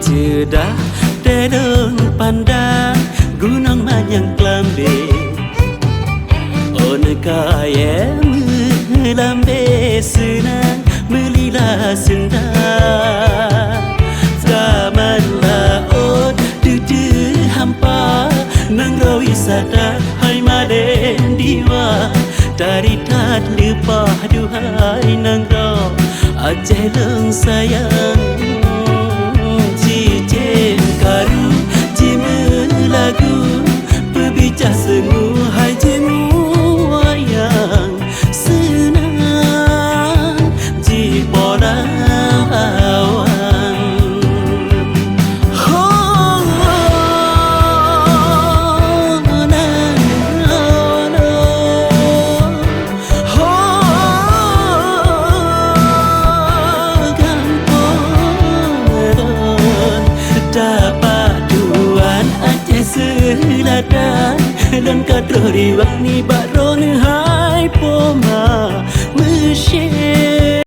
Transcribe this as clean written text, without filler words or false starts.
sudah terung pandang gunung manyang kelambe on kaya melambe senang melila sendang zaman laut dudu hampa nang rawi sadar hai maden diwa dari tat lupa duhai nang raw Aceh leng sayang Cijen karu Jimen lagu Perbicah sengu Hai jemu wayang Senang Jipolang awan Oh nang dapat tuan Aceh selatan dan kadro riwak ni bak